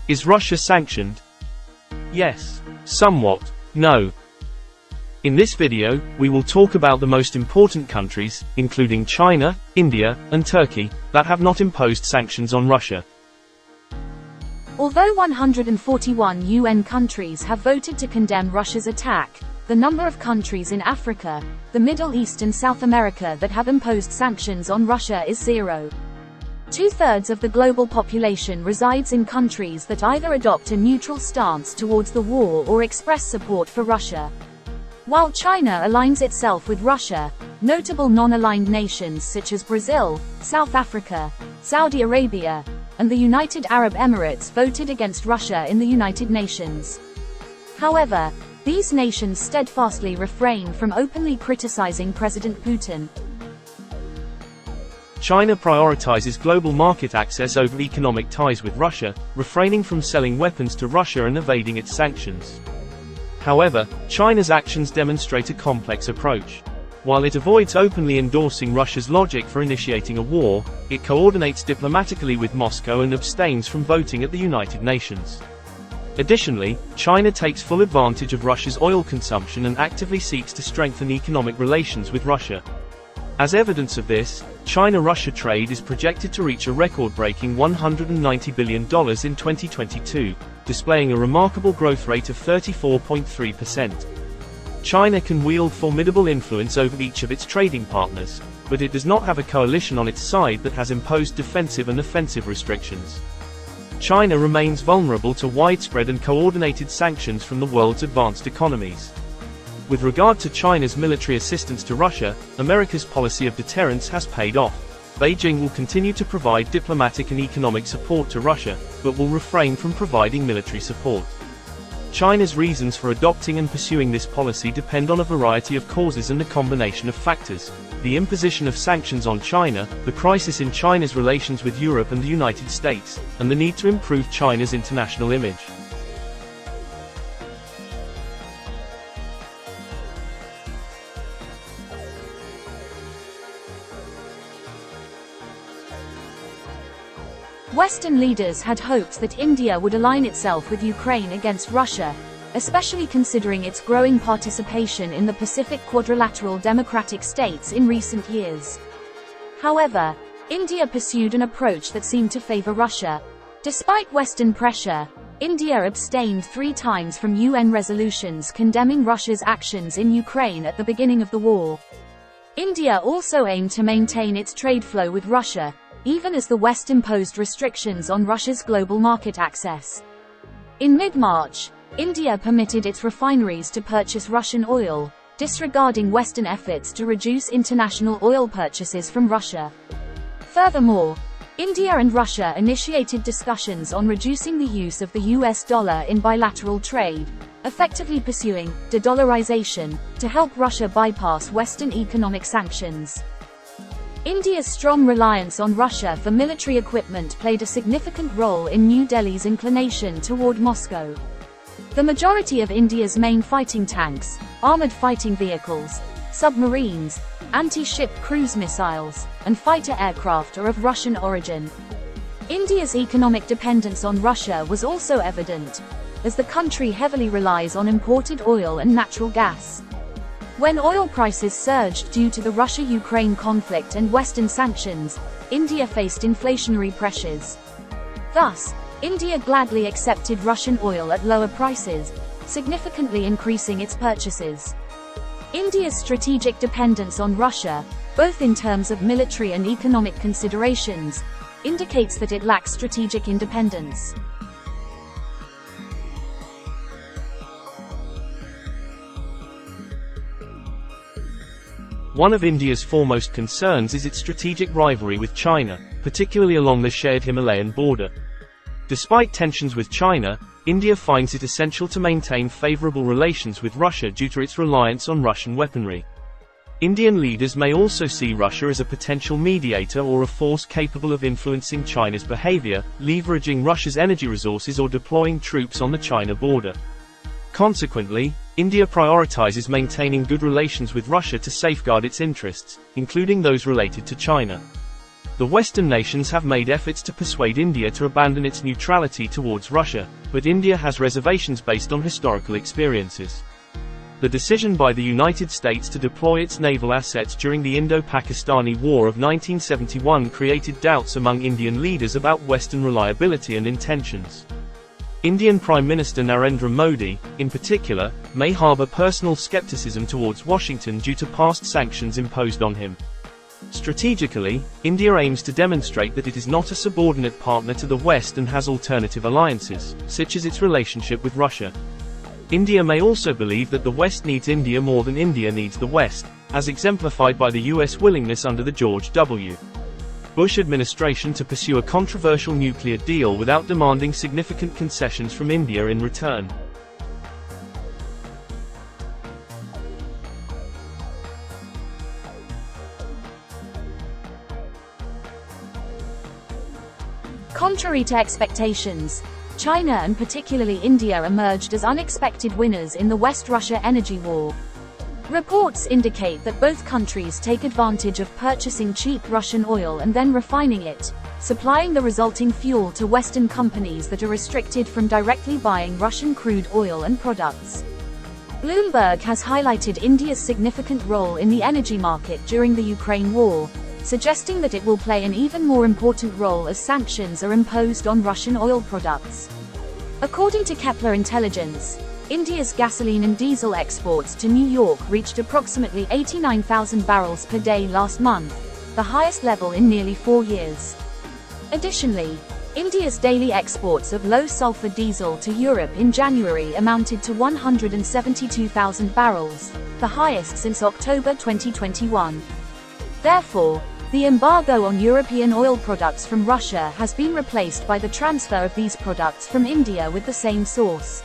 Is Russia sanctioned? Yes. Somewhat. No. In this video, we will talk about the most important countries, including China, India, and Turkey, that have not imposed sanctions on Russia. Although 141 UN countries have voted to condemn Russia's attack, the number of countries in Africa, the Middle East and South America that have imposed sanctions on Russia is zero. Two-thirds of the global population resides in countries that either adopt a neutral stance towards the war or express support for Russia. While China aligns itself with Russia, notable non-aligned nations such as Brazil, South Africa, Saudi Arabia, and the United Arab Emirates voted against Russia in the United Nations. However, these nations steadfastly refrain from openly criticizing President Putin. China prioritizes global market access over economic ties with Russia, refraining from selling weapons to Russia and evading its sanctions. However, China's actions demonstrate a complex approach. While it avoids openly endorsing Russia's logic for initiating a war, it coordinates diplomatically with Moscow and abstains from voting at the United Nations. Additionally, China takes full advantage of Russia's oil consumption and actively seeks to strengthen economic relations with Russia. As evidence of this, China-Russia trade is projected to reach a record-breaking $190 billion in 2022, displaying a remarkable growth rate of 34.3%. China can wield formidable influence over each of its trading partners, but it does not have a coalition on its side that has imposed defensive and offensive restrictions. China remains vulnerable to widespread and coordinated sanctions from the world's advanced economies. With regard to China's military assistance to Russia, America's policy of deterrence has paid off. Beijing will continue to provide diplomatic and economic support to Russia, but will refrain from providing military support. China's reasons for adopting and pursuing this policy depend on a variety of causes and a combination of factors: the imposition of sanctions on China, the crisis in China's relations with Europe and the United States, and the need to improve China's international image. Western leaders had hopes that India would align itself with Ukraine against Russia, especially considering its growing participation in the Pacific Quadrilateral Democratic States in recent years. However, India pursued an approach that seemed to favor Russia. Despite Western pressure, India abstained 3 times from UN resolutions condemning Russia's actions in Ukraine at the beginning of the war. India also aimed to maintain its trade flow with Russia, even as the West imposed restrictions on Russia's global market access. In mid-March, India permitted its refineries to purchase Russian oil, disregarding Western efforts to reduce international oil purchases from Russia. Furthermore, India and Russia initiated discussions on reducing the use of the US dollar in bilateral trade, effectively pursuing de-dollarization to help Russia bypass Western economic sanctions. India's strong reliance on Russia for military equipment played a significant role in New Delhi's inclination toward Moscow. The majority of India's main fighting tanks, armored fighting vehicles, submarines, anti-ship cruise missiles, and fighter aircraft are of Russian origin. India's economic dependence on Russia was also evident, as the country heavily relies on imported oil and natural gas. When oil prices surged due to the Russia-Ukraine conflict and Western sanctions, India faced inflationary pressures. Thus, India gladly accepted Russian oil at lower prices, significantly increasing its purchases. India's strategic dependence on Russia, both in terms of military and economic considerations, indicates that it lacks strategic independence. One of India's foremost concerns is its strategic rivalry with China, particularly along the shared Himalayan border. Despite tensions with China, India finds it essential to maintain favorable relations with Russia due to its reliance on Russian weaponry. Indian leaders may also see Russia as a potential mediator or a force capable of influencing China's behavior, leveraging Russia's energy resources or deploying troops on the China border. Consequently, India prioritizes maintaining good relations with Russia to safeguard its interests, including those related to China. The Western nations have made efforts to persuade India to abandon its neutrality towards Russia, but India has reservations based on historical experiences. The decision by the United States to deploy its naval assets during the Indo-Pakistani War of 1971 created doubts among Indian leaders about Western reliability and intentions. Indian Prime Minister Narendra Modi, in particular, may harbor personal skepticism towards Washington due to past sanctions imposed on him. Strategically, India aims to demonstrate that it is not a subordinate partner to the West and has alternative alliances, such as its relationship with Russia. India may also believe that the West needs India more than India needs the West, as exemplified by the US willingness under the George W. Bush administration to pursue a controversial nuclear deal without demanding significant concessions from India in return. Contrary to expectations, China and particularly India emerged as unexpected winners in the West-Russia energy war. Reports indicate that both countries take advantage of purchasing cheap Russian oil and then refining it, supplying the resulting fuel to Western companies that are restricted from directly buying Russian crude oil and products. Bloomberg has highlighted India's significant role in the energy market during the Ukraine war, suggesting that it will play an even more important role as sanctions are imposed on Russian oil products. According to Kepler Intelligence, India's gasoline and diesel exports to New York reached approximately 89,000 barrels per day last month, the highest level in nearly 4 years. Additionally, India's daily exports of low-sulfur diesel to Europe in January amounted to 172,000 barrels, the highest since October 2021. Therefore, the embargo on European oil products from Russia has been replaced by the transfer of these products from India with the same source.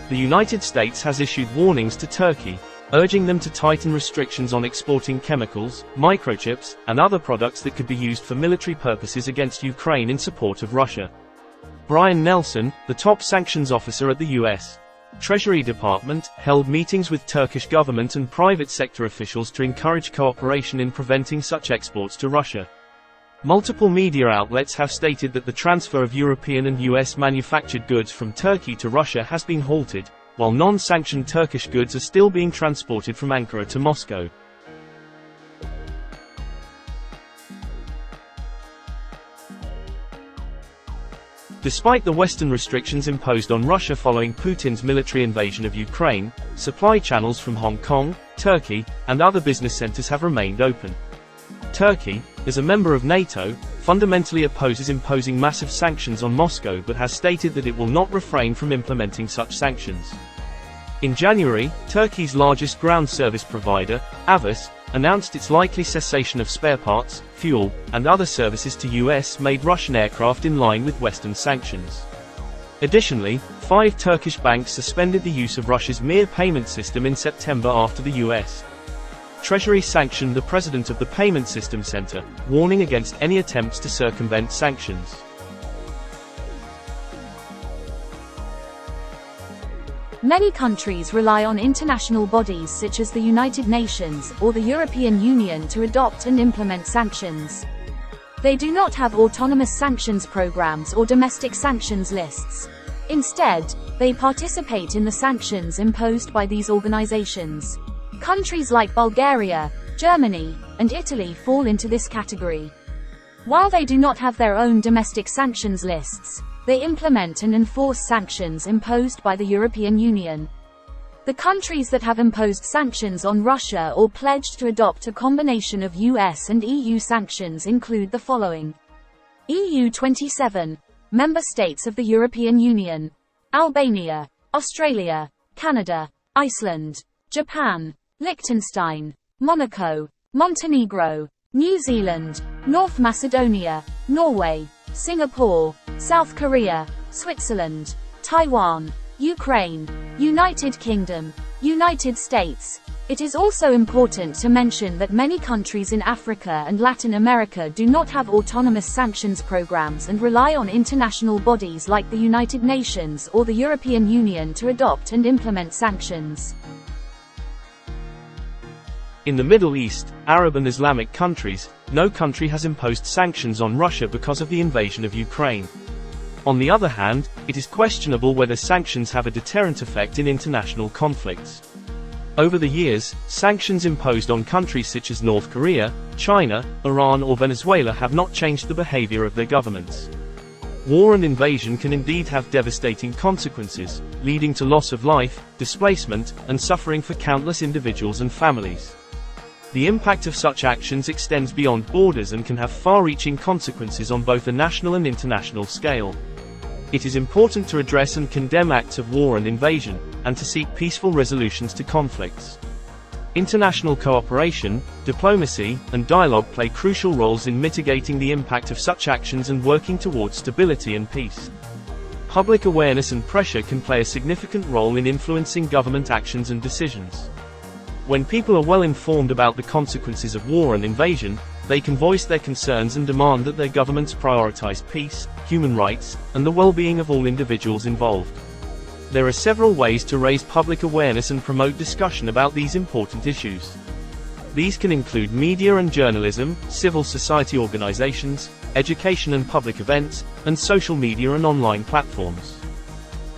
The United States has issued warnings to Turkey, urging them to tighten restrictions on exporting chemicals, microchips, and other products that could be used for military purposes against Ukraine in support of Russia. Brian Nelson, the top sanctions officer at the U.S. Treasury Department, held meetings with Turkish government and private sector officials to encourage cooperation in preventing such exports to Russia. Multiple media outlets have stated that the transfer of European and US manufactured goods from Turkey to Russia has been halted, while non-sanctioned Turkish goods are still being transported from Ankara to Moscow. Despite the Western restrictions imposed on Russia following Putin's military invasion of Ukraine, supply channels from Hong Kong, Turkey, and other business centers have remained open. Turkey, as a member of NATO, fundamentally opposes imposing massive sanctions on Moscow but has stated that it will not refrain from implementing such sanctions. In January, Turkey's largest ground service provider, Avis, announced its likely cessation of spare parts, fuel, and other services to US-made Russian aircraft in line with Western sanctions. Additionally, 5 Turkish banks suspended the use of Russia's Mir payment system in September after the US Treasury sanctioned the president of the Payment System Center, warning against any attempts to circumvent sanctions. Many countries rely on international bodies such as the United Nations or the European Union to adopt and implement sanctions. They do not have autonomous sanctions programs or domestic sanctions lists. Instead, they participate in the sanctions imposed by these organizations. Countries like Bulgaria, Germany, and Italy fall into this category. While they do not have their own domestic sanctions lists, they implement and enforce sanctions imposed by the European Union. The countries that have imposed sanctions on Russia or pledged to adopt a combination of US and EU sanctions include the following: EU 27, member states of the European Union, Albania, Australia, Canada, Iceland, Japan, Liechtenstein, Monaco, Montenegro, New Zealand, North Macedonia, Norway, Singapore, South Korea, Switzerland, Taiwan, Ukraine, United Kingdom, United States, It is also important to mention that many countries in Africa and Latin America do not have autonomous sanctions programs and rely on international bodies like the United Nations or the European Union to adopt and implement sanctions. In the Middle East, Arab and Islamic countries, no country has imposed sanctions on Russia because of the invasion of Ukraine. On the other hand, it is questionable whether sanctions have a deterrent effect in international conflicts. Over the years, sanctions imposed on countries such as North Korea, China, Iran or Venezuela have not changed the behavior of their governments. War and invasion can indeed have devastating consequences, leading to loss of life, displacement, and suffering for countless individuals and families. The impact of such actions extends beyond borders and can have far-reaching consequences on both a national and international scale. It is important to address and condemn acts of war and invasion, and to seek peaceful resolutions to conflicts. International cooperation, diplomacy, and dialogue play crucial roles in mitigating the impact of such actions and working towards stability and peace. Public awareness and pressure can play a significant role in influencing government actions and decisions. When people are well informed about the consequences of war and invasion, they can voice their concerns and demand that their governments prioritize peace, human rights, and the well-being of all individuals involved. There are several ways to raise public awareness and promote discussion about these important issues. These can include media and journalism, civil society organizations, education and public events, and social media and online platforms.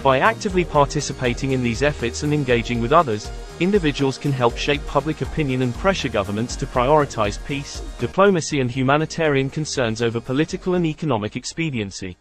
By actively participating in these efforts and engaging with others, individuals can help shape public opinion and pressure governments to prioritize peace, diplomacy and humanitarian concerns over political and economic expediency.